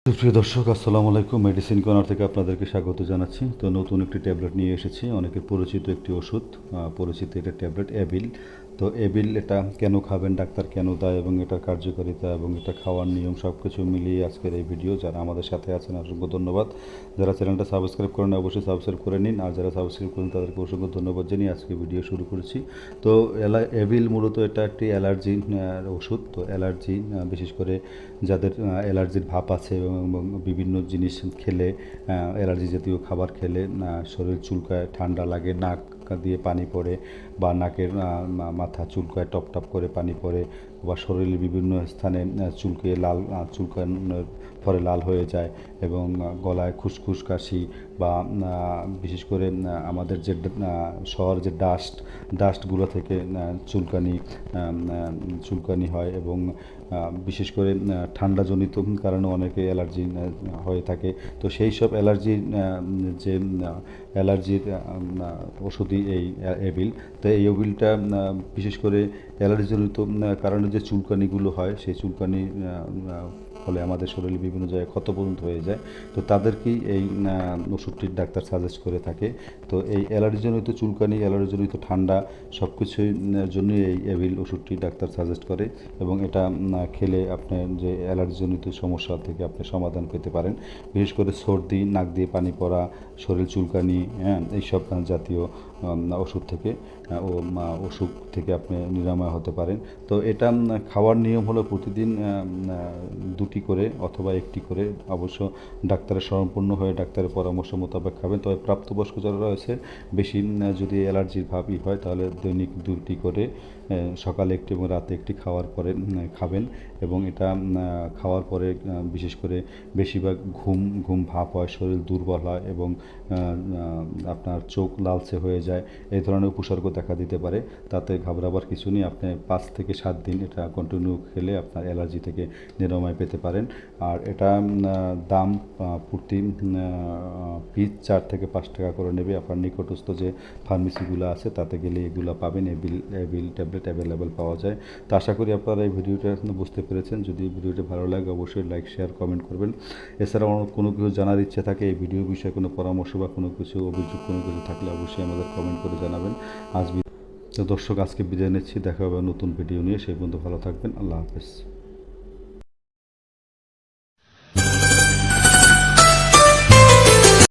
প্রিয় দর্শক, আসসালামু আলাইকুম। মেডিসিন কর্নার থেকে আপনাদেরকে স্বাগত জানাচ্ছি। তো নতুন একটি ট্যাবলেট নিয়ে এসেছি, অনেকের পরিচিত একটি ওষুধ, পরিচিত একটা ট্যাবলেট অ্যাবিল। তো অ্যাবিল এটা কেন খাবেন, ডাক্তার কেন দেয় এবং এটার কার্যকারিতা এবং এটা খাওয়ার নিয়ম সব কিছু মিলিয়ে আজকের এই ভিডিও। যারা আমাদের সাথে আছেন অসংখ্য ধন্যবাদ। যারা চ্যানেলটা সাবস্ক্রাইব করেন অবশ্যই সাবস্ক্রাইব করে নিন, আর যারা সাবস্ক্রাইব করেন তাদেরকে অসংখ্য ধন্যবাদ জানিয়ে আজকে ভিডিও শুরু করেছি। তো অ্যাবিল মূলত এটা একটি অ্যালার্জি ওষুধ। তো অ্যালার্জি, বিশেষ করে যাদের অ্যালার্জির ভাব আছে এবং বিভিন্ন জিনিস খেলে, অ্যালার্জি জাতীয় খাবার খেলে শরীর চুলকায়, ঠান্ডা লাগে, নাক দিয়ে পানি পড়ে, বা নাকের মাথা চুলকায়, টপ টপ করে পানি পড়ে, বা শরীরের বিভিন্ন স্থানে চুলকিয়ে লাল, চুলকানোর ফলে লাল হয়ে যায়, এবং গলায় খুসখুস কাশি, বা বিশেষ করে আমাদের যে শহর যে ডাস্টগুলো থেকে চুলকানি হয়, এবং বিশেষ করে ঠান্ডাজনিত কারণে অনেকে অ্যালার্জি হয়ে থাকে। তো সেই সব যে অ্যালার্জির ওষুধই এই অ্যাবিল। তো এই অ্যাবিলটা বিশেষ করে অ্যালার্জিজনিত কারণে যে চুলকানিগুলো হয়, সেই চুলকানি ফলে আমাদের শরীরে বিভিন্ন জায়গায় ক্ষত পর্যন্ত হয়ে যায়। তো তাদেরকেই এই ওষুধটির ডাক্তার সাজেস্ট করে থাকে। তো এই অ্যালার্জিজনিত চুলকানি, অ্যালার্জিজনিত ঠান্ডা সব কিছুর জন্যই এই অ্যাবিল ওষুধটি ডাক্তার সাজেস্ট করে, এবং এটা খেলে আপনার যে অ্যালার্জিজনিত সমস্যা থেকে আপনি সমাধান পেতে পারেন। বিশেষ করে সর্দি, নাক দিয়ে পানি পড়া, শরীর চুলকানি, এইসব জাতীয় ওষুধ থেকে অসুখ থেকে আপনি নিরাময় হতে পারেন। তো এটা খাওয়ার নিয়ম হলো প্রতিদিন দুটি করে অথবা একটি করে, অবশ্য ডাক্তারের শরণাপন্ন হয়ে ডাক্তারের পরামর্শ মোতাবেক খাবেন। তবে প্রাপ্তবয়স্ক যারা রয়েছে, বেশি যদি অ্যালার্জির ভাবই হয়, তাহলে দৈনিক দুটি করে, সকালে একটি এবং রাতে একটি খাওয়ার পরে খাবেন। এবং এটা খাওয়ার পরে বিশেষ করে বেশিরভাগ ঘুম ভাব হয়, শরীর দুর্বল হয়, এবং আপনার চোখ লালচে হয়ে যায়, এই ধরনের উপসর্গ দেখা দিতে পারে। তাতে ঘাবড়াবার কিছু নেই। আপনি 5 থেকে 7 দিন এটা কন্টিনিউ খেলে আপনার অ্যালার্জি থেকে নিরাময় পেতে পারেন। আর এটা দাম প্রতি পিস 4 থেকে 5 টাকা করে নেবে। আপনার নিকটস্থ যে ফার্মেসিগুলো আছে তাতে গেলে এগুলো পাবেন। অ্যাবিল ট্যাবলেট অ্যাভেলেবেল পাওয়া যায়। তো আশা করি আপনারা এই ভিডিওটা বুঝতে পেরেছেন। যদি ভিডিওটি ভালো লাগে অবশ্যই লাইক, শেয়ার, কমেন্ট করবেন। এছাড়াও কোনো কিছু জানার ইচ্ছে থাকে, এই ভিডিও বিষয়ে কোনো পরামর্শ বা কোনো কিছু অভিযোগ কোনো কিছু থাকলে অবশ্যই আমাদের কমেন্ট করে জানাবেন। তো দর্শক, আজকে বিদায় নিচ্ছি। দেখা হবে নতুন ভিডিও নিয়ে। সেই পর্যন্ত ভালো থাকবেন। আল্লাহ হাফেজ।